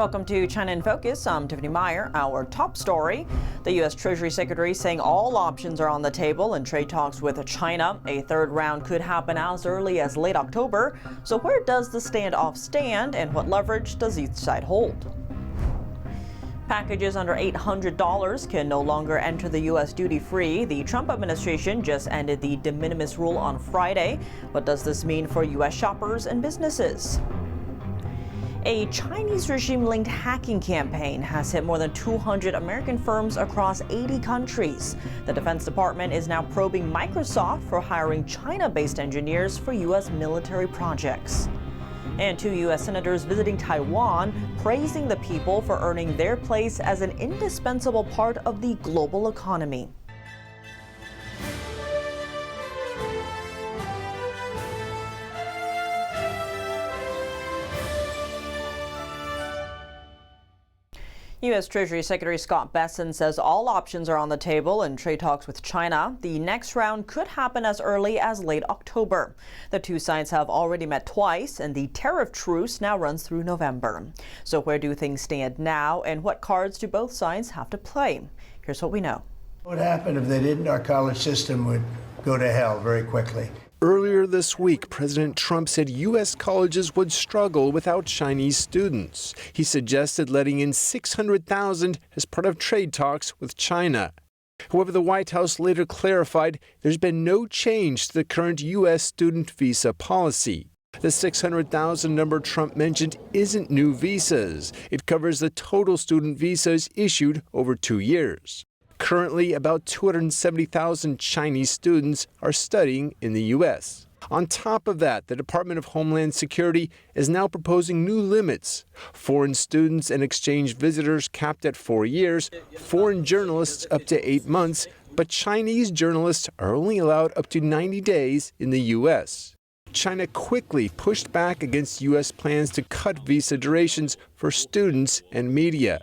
Welcome to China in Focus. I'm Tiffany Meyer. Our top story, the U.S. Treasury Secretary saying all options are on the table in trade talks with China. A third round could happen as early as late October. So where does the standoff stand and what leverage does each side hold? Packages under $800 can no longer enter the U.S. duty-free. The Trump administration just ended the de minimis rule on Friday. What does this mean for U.S. shoppers and businesses? A Chinese regime-linked hacking campaign has hit more than 200 American firms across 80 countries. The Defense Department is now probing Microsoft for hiring China-based engineers for U.S. military projects. And 2 U.S. senators visiting Taiwan, praising the people for earning their place as an indispensable part of the global economy. U.S. Treasury Secretary Scott Bessent says all options are on the table in trade talks with China. The next round could happen as early as late October. The two sides have already met twice, and the tariff truce now runs through November. So where do things stand now, and what cards do both sides have to play? Here's what we know. What would happen if they didn't? Our college system would go to hell very quickly. Earlier this week, President Trump said U.S. colleges would struggle without Chinese students. He suggested letting in 600,000 as part of trade talks with China. However, the White House later clarified there's been no change to the current U.S. student visa policy. The 600,000 number Trump mentioned isn't new visas. It covers the total student visas issued over 2 years. Currently, about 270,000 Chinese students are studying in the U.S. On top of that, the Department of Homeland Security is now proposing new limits. Foreign students and exchange visitors capped at 4 years, foreign journalists up to 8 months, but Chinese journalists are only allowed up to 90 days in the U.S. China quickly pushed back against U.S. plans to cut visa durations for students and media.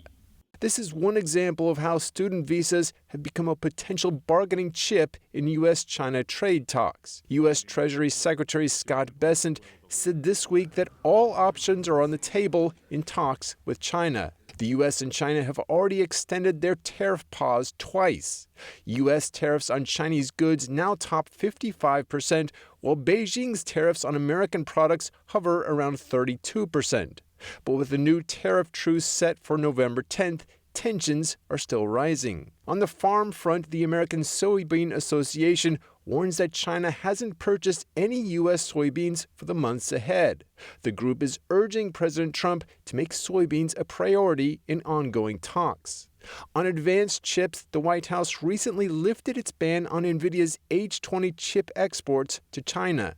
This is one example of how student visas have become a potential bargaining chip in U.S.-China trade talks. U.S. Treasury Secretary Scott Bessent said this week that all options are on the table in talks with China. The U.S. and China have already extended their tariff pause twice. U.S. tariffs on Chinese goods now top 55%, while Beijing's tariffs on American products hover around 32%. But with the new tariff truce set for November 10th, tensions are still rising. On the farm front, the American Soybean Association warns that China hasn't purchased any U.S. soybeans for the months ahead. The group is urging President Trump to make soybeans a priority in ongoing talks. On advanced chips, the White House recently lifted its ban on Nvidia's H20 chip exports to China.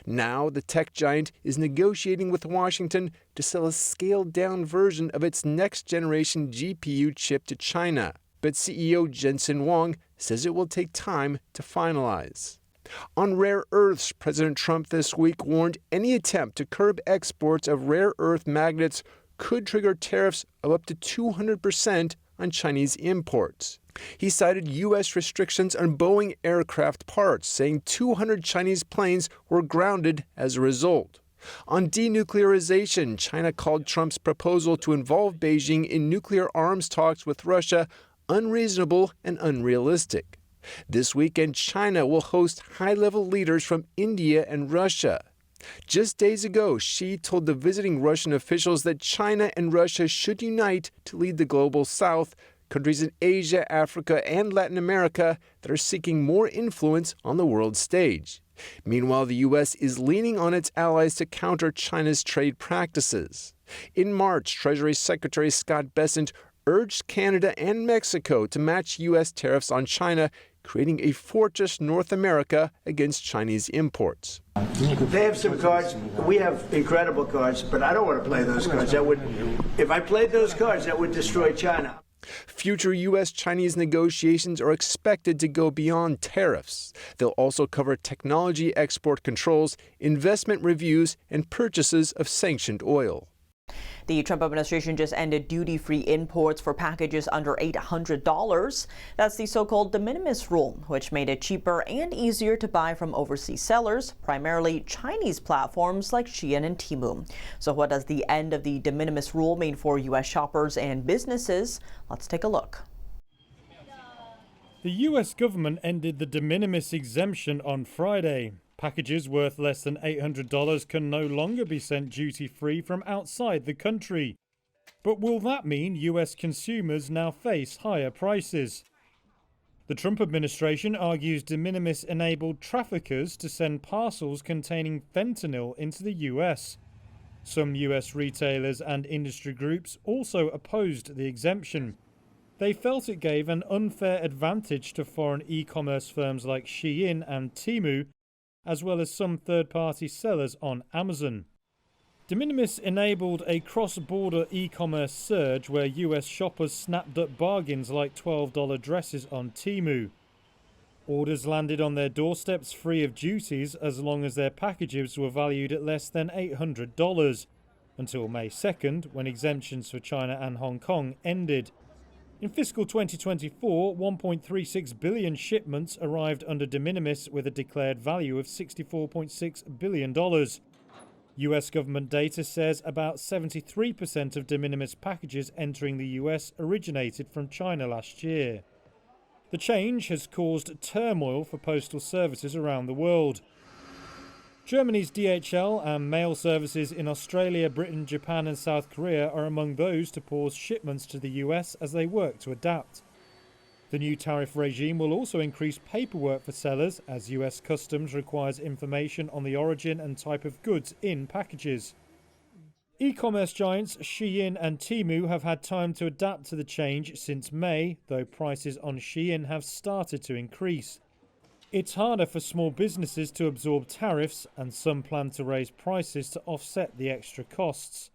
Now, the tech giant is negotiating with Washington to sell a scaled-down version of its next-generation GPU chip to China. But CEO Jensen Huang says it will take time to finalize. On rare earths, President Trump this week warned any attempt to curb exports of rare earth magnets could trigger tariffs of up to 200% on Chinese imports. He cited U.S. restrictions on Boeing aircraft parts, saying 200 Chinese planes were grounded as a result. On denuclearization, China called Trump's proposal to involve Beijing in nuclear arms talks with Russia unreasonable and unrealistic. This weekend, China will host high-level leaders from India and Russia. Just days ago, Xi told the visiting Russian officials that China and Russia should unite to lead the global South, countries in Asia, Africa, and Latin America that are seeking more influence on the world stage. Meanwhile, the U.S. is leaning on its allies to counter China's trade practices. In March, Treasury Secretary Scott Bessent urged Canada and Mexico to match U.S. tariffs on China, creating a fortress North America against Chinese imports. They have some cards. We have incredible cards, but I don't want to play those cards. If I played those cards, that would destroy China. Future U.S.-Chinese negotiations are expected to go beyond tariffs. They'll also cover technology export controls, investment reviews, and purchases of sanctioned oil. The Trump administration just ended duty-free imports for packages under $800. That's the so-called de minimis rule, which made it cheaper and easier to buy from overseas sellers, primarily Chinese platforms like Shein and Temu. So what does the end of the de minimis rule mean for U.S. shoppers and businesses? Let's take a look. The U.S. government ended the de minimis exemption on Friday. Packages worth less than $800 can no longer be sent duty-free from outside the country. But will that mean U.S. consumers now face higher prices? The Trump administration argues de minimis enabled traffickers to send parcels containing fentanyl into the U.S. Some U.S. retailers and industry groups also opposed the exemption. They felt it gave an unfair advantage to foreign e-commerce firms like Shein and Temu, as well as some third-party sellers on Amazon. De minimis enabled a cross-border e-commerce surge where US shoppers snapped up bargains like $12 dresses on Temu. Orders landed on their doorsteps free of duties as long as their packages were valued at less than $800, until May 2nd, when exemptions for China and Hong Kong ended. In fiscal 2024, 1.36 billion shipments arrived under de minimis with a declared value of $64.6 billion. US government data says about 73% of de minimis packages entering the US originated from China last year. The change has caused turmoil for postal services around the world. Germany's DHL and mail services in Australia, Britain, Japan and South Korea are among those to pause shipments to the US as they work to adapt. The new tariff regime will also increase paperwork for sellers as US Customs requires information on the origin and type of goods in packages. E-commerce giants Shein and Temu have had time to adapt to the change since May, though prices on Shein have started to increase. It's harder for small businesses to absorb tariffs, and some plan to raise prices to offset the extra costs.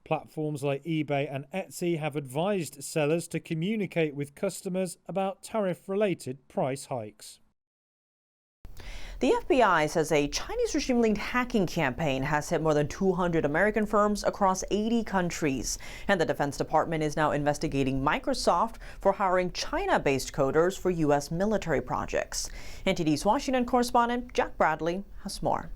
Platforms like eBay and Etsy have advised sellers to communicate with customers about tariff-related price hikes. The FBI says a Chinese regime-linked hacking campaign has hit more than 200 American firms across 80 countries. And the Defense Department is now investigating Microsoft for hiring China-based coders for U.S. military projects. NTD's Washington correspondent Jack Bradley has more.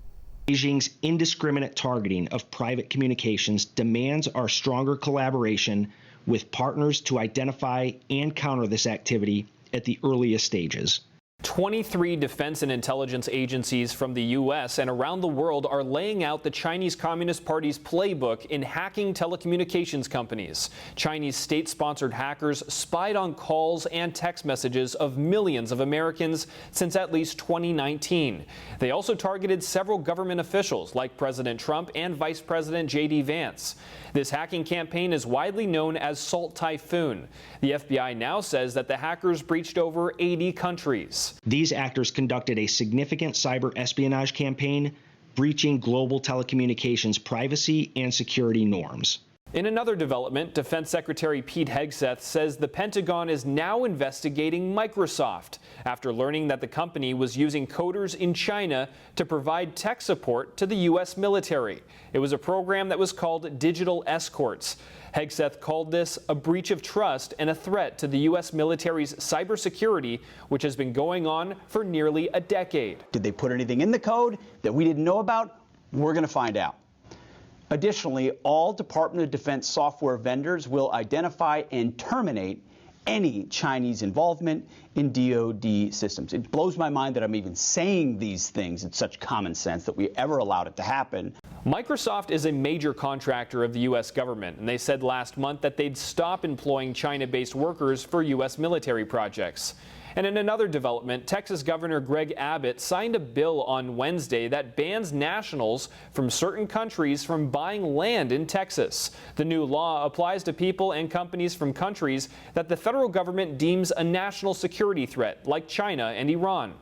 Beijing's indiscriminate targeting of private communications demands our stronger collaboration with partners to identify and counter this activity at the earliest stages. 23 defense and intelligence agencies from the U.S. and around the world are laying out the Chinese Communist Party's playbook in hacking telecommunications companies. Chinese state-sponsored hackers spied on calls and text messages of millions of Americans since at least 2019. They also targeted several government officials like President Trump and Vice President J.D. Vance. This hacking campaign is widely known as Salt Typhoon. The FBI now says that the hackers breached over 80 countries. These actors conducted a significant cyber espionage campaign, breaching global telecommunications privacy and security norms. In another development, Defense Secretary Pete Hegseth says the Pentagon is now investigating Microsoft after learning that the company was using coders in China to provide tech support to the U.S. military. It was a program that was called Digital Escorts. Hegseth called this a breach of trust and a threat to the U.S. military's cybersecurity, which has been going on for nearly a decade. Did they put anything in the code that we didn't know about? We're going to find out. Additionally, all Department of Defense software vendors will identify and terminate any Chinese involvement in DoD systems. It blows my mind that I'm even saying these things. It's such common sense that we ever allowed it to happen. Microsoft is a major contractor of the U.S. government, and they said last month that they'd stop employing China-based workers for U.S. military projects. And in another development, Texas Governor Greg Abbott signed a bill on Wednesday that bans nationals from certain countries from buying land in Texas. The new law applies to people and companies from countries that the federal government deems a national security threat, like China and Iran.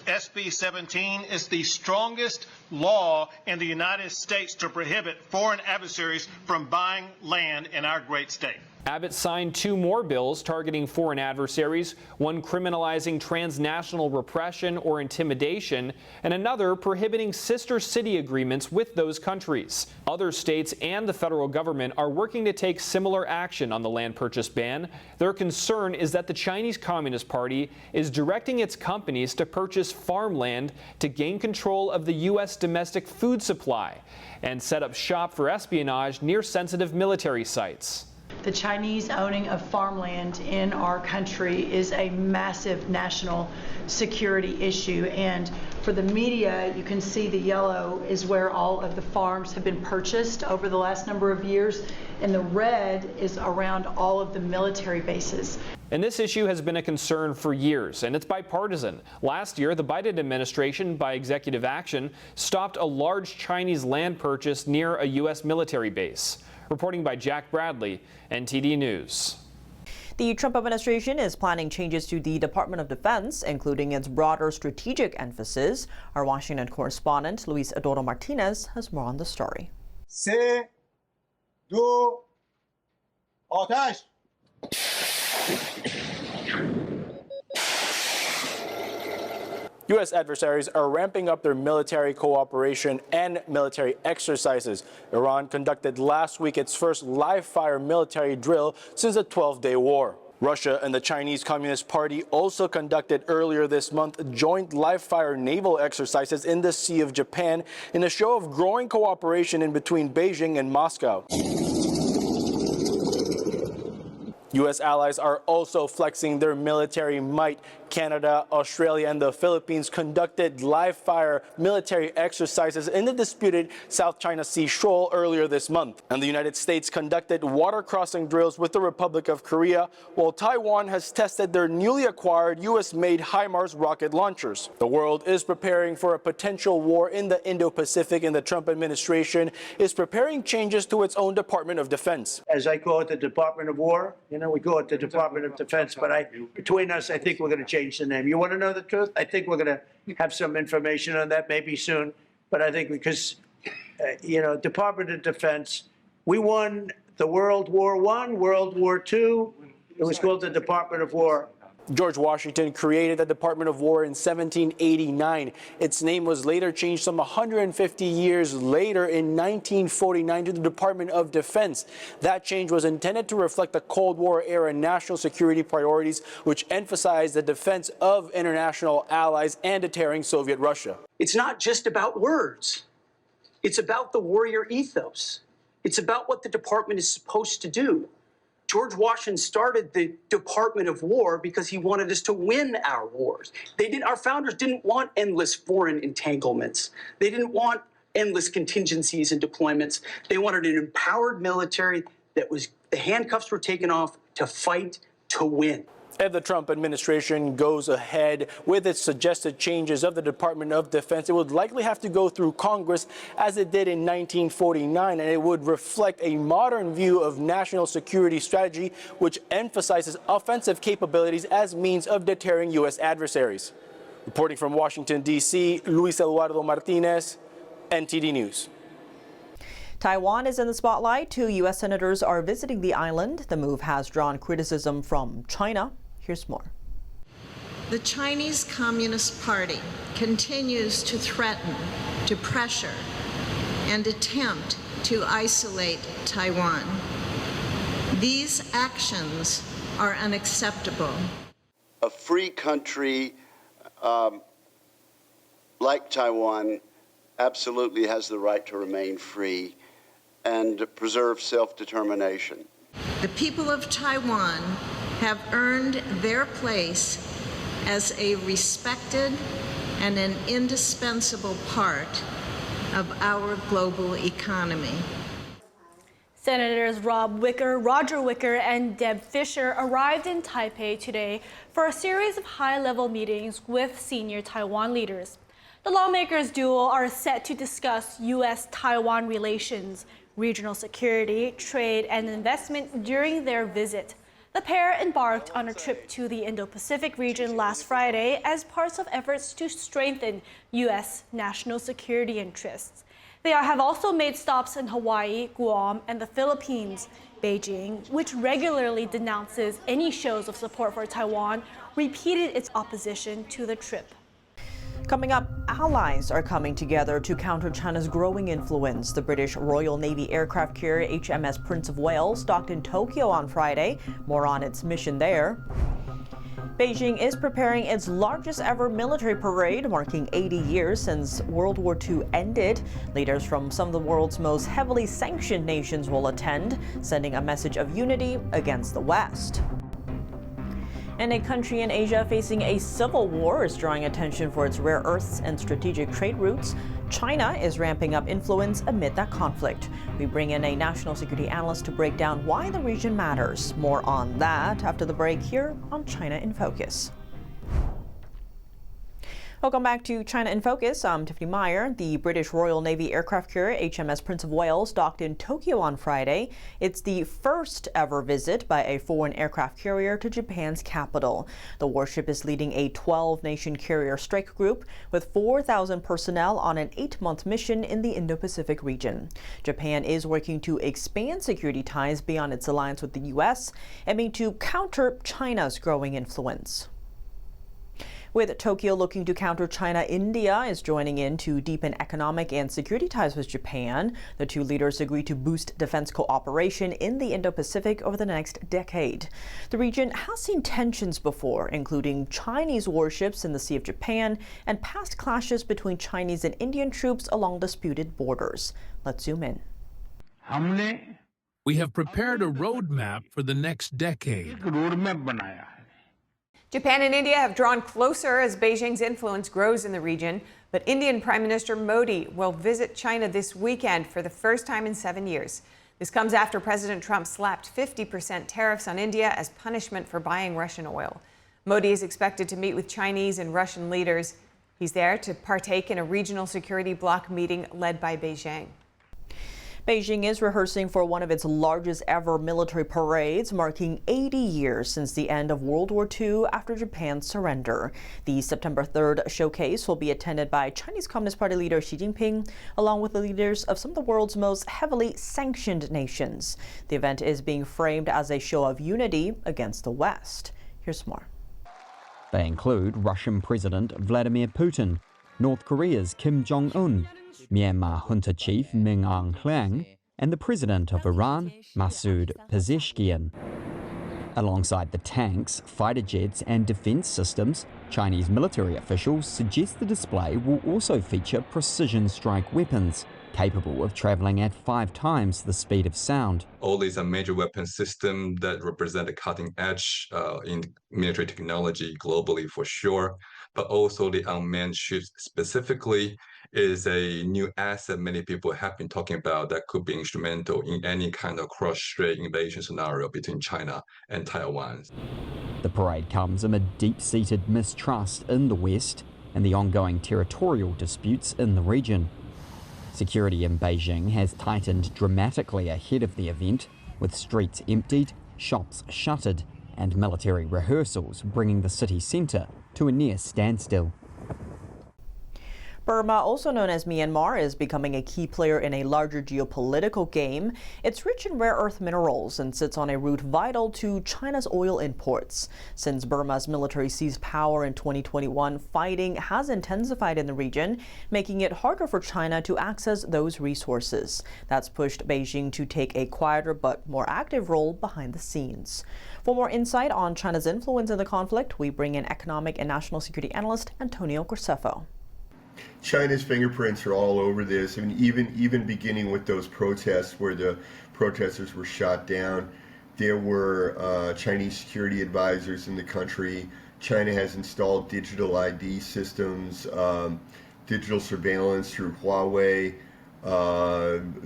SB 17 is the strongest law in the United States to prohibit foreign adversaries from buying land in our great state. Abbott signed 2 more bills targeting foreign adversaries, one criminalizing transnational repression or intimidation, and another prohibiting sister city agreements with those countries. Other states and the federal government are working to take similar action on the land purchase ban. Their concern is that the Chinese Communist Party is directing its companies to purchase farmland to gain control of the U.S. domestic food supply and set up shop for espionage near sensitive military sites. The Chinese owning of farmland in our country is a massive national security issue, and for the media, you can see the yellow is where all of the farms have been purchased over the last number of years, and the red is around all of the military bases. And this issue has been a concern for years, and it's bipartisan. Last year, the Biden administration, by executive action, stopped a large Chinese land purchase near a U.S. military base. Reporting by Jack Bradley, NTD News. The Trump administration is planning changes to the Department of Defense, including its broader strategic emphasis. Our Washington correspondent, Luis Adoro Martinez, has more on the story. 3, 2, آتش! U.S. adversaries are ramping up their military cooperation and military exercises. Iran conducted last week its first live-fire military drill since the 12-day war. Russia and the Chinese Communist Party also conducted earlier this month joint live-fire naval exercises in the Sea of Japan in a show of growing cooperation in between Beijing and Moscow. U.S. allies are also flexing their military might. Canada, Australia, and the Philippines conducted live-fire military exercises in the disputed South China Sea shoal earlier this month. And the United States conducted water-crossing drills with the Republic of Korea, while Taiwan has tested their newly acquired U.S.-made HIMARS rocket launchers. The world is preparing for a potential war in the Indo-Pacific, and the Trump administration is preparing changes to its own Department of Defense. As I call it, the Department of War. You know, we call it the Department of Defense, but between us, I think we're going to change the name. You want to know the truth? I think we're going to have some information on that maybe soon, but I think because, Department of Defense, we won the World War I, World War II. It was called the Department of War. George Washington created the Department of War in 1789. Its name was later changed some 150 years later in 1949 to the Department of Defense. That change was intended to reflect the Cold War era national security priorities, which emphasized the defense of international allies and deterring Soviet Russia. It's not just about words. It's about the warrior ethos. It's about what the department is supposed to do. George Washington started the Department of War because he wanted us to win our wars. Our founders didn't want endless foreign entanglements. They didn't want endless contingencies and deployments. They wanted an empowered military that the handcuffs were taken off to fight to win. If the Trump administration goes ahead with its suggested changes of the Department of Defense, it would likely have to go through Congress as it did in 1949, and it would reflect a modern view of national security strategy, which emphasizes offensive capabilities as means of deterring U.S. adversaries. Reporting from Washington, D.C., Luis Eduardo Martinez, NTD News. Taiwan is in the spotlight. 2 U.S. senators are visiting the island. The move has drawn criticism from China. Here's more. The Chinese Communist Party continues to threaten, to pressure, and attempt to isolate Taiwan. These actions are unacceptable. A free country like Taiwan absolutely has the right to remain free and preserve self-determination. The people of Taiwan have earned their place as a respected and an indispensable part of our global economy. Senators Roger Wicker, and Deb Fischer arrived in Taipei today for a series of high-level meetings with senior Taiwan leaders. The lawmakers' duo are set to discuss U.S.-Taiwan relations, regional security, trade, and investment during their visit. The pair embarked on a trip to the Indo-Pacific region last Friday as part of efforts to strengthen U.S. national security interests. They have also made stops in Hawaii, Guam, and the Philippines. Beijing, which regularly denounces any shows of support for Taiwan, repeated its opposition to the trip. Coming up, allies are coming together to counter China's growing influence. The British Royal Navy aircraft carrier HMS Prince of Wales docked in Tokyo on Friday. More on its mission there. Beijing is preparing its largest ever military parade, marking 80 years since World War II ended. Leaders from some of the world's most heavily sanctioned nations will attend, sending a message of unity against the West. And a country in Asia facing a civil war is drawing attention for its rare earths and strategic trade routes. China is ramping up influence amid that conflict. We bring in a national security analyst to break down why the region matters. More on that after the break here on China in Focus. Welcome back to China in Focus. I'm Tiffany Meyer. The British Royal Navy aircraft carrier HMS Prince of Wales docked in Tokyo on Friday. It's the first ever visit by a foreign aircraft carrier to Japan's capital. The warship is leading a 12-nation carrier strike group with 4,000 personnel on an 8-month mission in the Indo-Pacific region. Japan is working to expand security ties beyond its alliance with the U.S., aiming to counter China's growing influence. With Tokyo looking to counter China, India is joining in to deepen economic and security ties with Japan. The two leaders agreed to boost defense cooperation in the Indo-Pacific over the next decade. The region has seen tensions before, including Chinese warships in the Sea of Japan and past clashes between Chinese and Indian troops along disputed borders. Let's zoom in. We have prepared a roadmap for the next decade. Japan and India have drawn closer as Beijing's influence grows in the region, but Indian Prime Minister Modi will visit China this weekend for the first time in 7 years. This comes after President Trump slapped 50% tariffs on India as punishment for buying Russian oil. Modi is expected to meet with Chinese and Russian leaders. He's there to partake in a regional security bloc meeting led by Beijing. Beijing is rehearsing for one of its largest ever military parades, marking 80 years since the end of World War II after Japan's surrender. The September 3rd showcase will be attended by Chinese Communist Party leader Xi Jinping, along with the leaders of some of the world's most heavily sanctioned nations. The event is being framed as a show of unity against the West. Here's more. They include Russian President Vladimir Putin, North Korea's Kim Jong-un, Myanmar junta chief Min Aung Hlaing, and the president of Iran, Masoud Pezeshkian. Alongside the tanks, fighter jets, and defense systems, Chinese military officials suggest the display will also feature precision strike weapons, capable of traveling at 5 times the speed of sound. All these are major weapon systems that represent a cutting edge in military technology globally for sure, but also the unmanned ships specifically is a new asset many people have been talking about that could be instrumental in any kind of cross-strait invasion scenario between China and Taiwan. The parade comes amid deep-seated mistrust in the West and the ongoing territorial disputes in the region. Security in Beijing has tightened dramatically ahead of the event, with streets emptied, shops shuttered, and military rehearsals bringing the city centre to a near standstill. Burma, also known as Myanmar, is becoming a key player in a larger geopolitical game. It's rich in rare earth minerals and sits on a route vital to China's oil imports. Since Burma's military seized power in 2021, fighting has intensified in the region, making it harder for China to access those resources. That's pushed Beijing to take a quieter but more active role behind the scenes. For more insight on China's influence in the conflict, we bring in economic and national security analyst Antonio Graceffo. China's fingerprints are all over this. I mean, even beginning with those protests where the protesters were shot down, there were Chinese security advisors in the country. China has installed digital ID systems, digital surveillance through Huawei,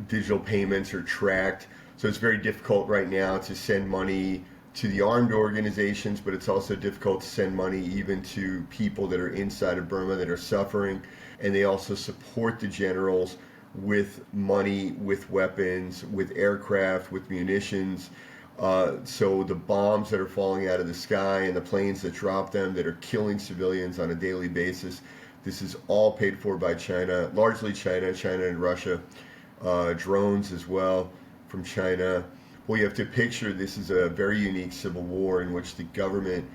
digital payments are tracked. So it's very difficult right now to send money to the armed organizations, but it's also difficult to send money even to people that are inside of Burma that are suffering. And they also support the generals with money, with weapons, with aircraft, with munitions. So the bombs that are falling out of the sky and the planes that drop them that are killing civilians on a daily basis, This is all paid for by China, largely China and Russia. Drones as well from China. Well, you have to picture this is a very unique civil war in which the government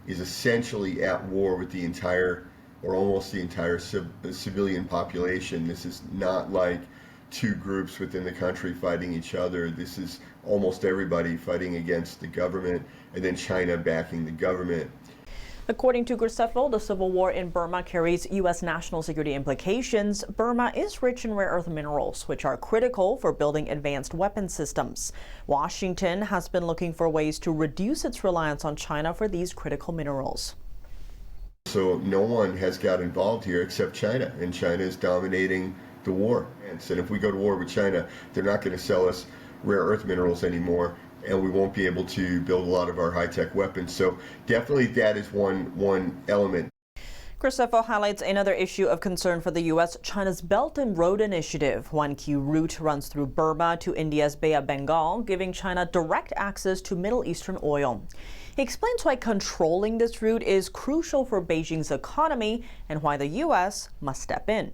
is essentially at war with the entire, or almost the entire civilian population. This is not like two groups within the country fighting each other. This is almost everybody fighting against the government, and then China backing the government. According to Graceffel, the civil war in Burma carries U.S. national security implications. Burma is rich in rare earth minerals, which are critical for building advanced weapon systems. Washington has been looking for ways to reduce its reliance on China for these critical minerals. So no one has got involved here except China, and China is dominating the war. And if we go to war with China, they're not going to sell us rare earth minerals anymore, and we won't be able to build a lot of our high-tech weapons. So definitely that is one element. Graceffel highlights another issue of concern for the U.S., China's Belt and Road Initiative. One key route runs through Burma to India's Bay of Bengal, giving China direct access to Middle Eastern oil. He explains why controlling this route is crucial for Beijing's economy and why the U.S. must step in.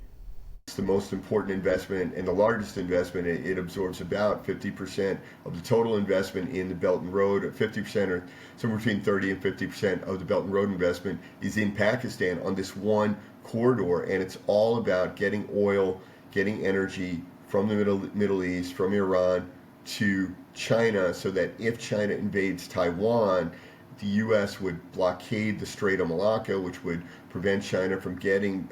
It's the most important investment and the largest investment. It absorbs about 50% of the total investment in the Belt and Road. 50% or somewhere between 30 and 50% of the Belt and Road investment is in Pakistan on this one corridor, and it's all about getting oil, getting energy from the Middle East, from Iran to China, so that if China invades Taiwan, the U.S. would blockade the Strait of Malacca, which would prevent China from getting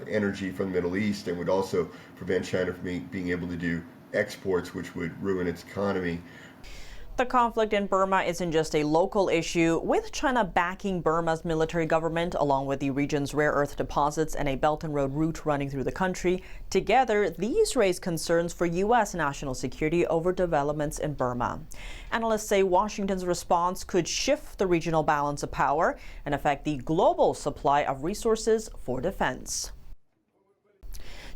energy from the Middle East, and would also prevent China from being able to do exports, which would ruin its economy. The conflict in Burma isn't just a local issue, with China backing Burma's military government, along with the region's rare earth deposits and a Belt and Road route running through the country. Together, these raise concerns for U.S. national security over developments in Burma. Analysts say Washington's response could shift the regional balance of power and affect the global supply of resources for defense.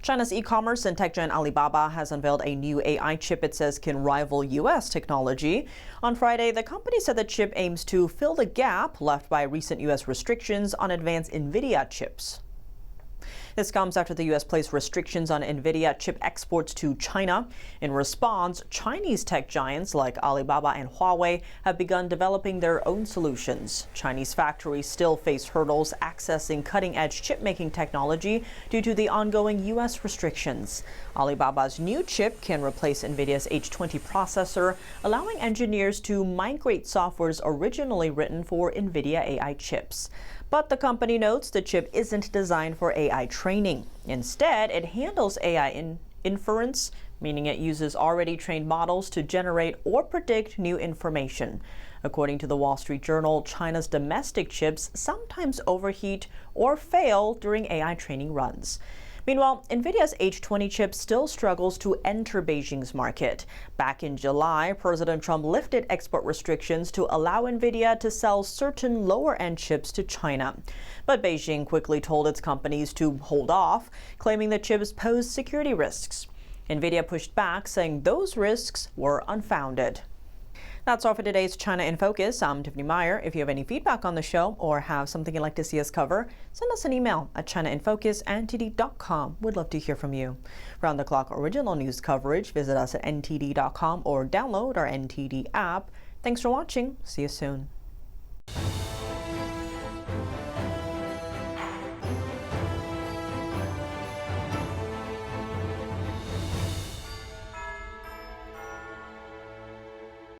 China's e-commerce and tech giant Alibaba has unveiled a new AI chip it says can rival U.S. technology. On Friday, the company said the chip aims to fill the gap left by recent U.S. restrictions on advanced Nvidia chips. This comes after the U.S. placed restrictions on Nvidia chip exports to China. In response, Chinese tech giants like Alibaba and Huawei have begun developing their own solutions. Chinese factories still face hurdles accessing cutting-edge chip-making technology due to the ongoing U.S. restrictions. Alibaba's new chip can replace Nvidia's H20 processor, allowing engineers to migrate softwares originally written for Nvidia AI chips. But the company notes the chip isn't designed for AI training. Instead, it handles AI inference, meaning it uses already trained models to generate or predict new information. According to the Wall Street Journal, China's domestic chips sometimes overheat or fail during AI training runs. Meanwhile, Nvidia's H20 chip still struggles to enter Beijing's market. Back in July, President Trump lifted export restrictions to allow Nvidia to sell certain lower-end chips to China. But Beijing quickly told its companies to hold off, claiming the chips pose security risks. Nvidia pushed back, saying those risks were unfounded. That's all for today's China in Focus. I'm Tiffany Meyer. If you have any feedback on the show or have something you'd like to see us cover, send us an email at chinainfocus@ntd.com. We'd love to hear from you. Round-the-clock original news coverage, visit us at ntd.com or download our NTD app. Thanks for watching. See you soon.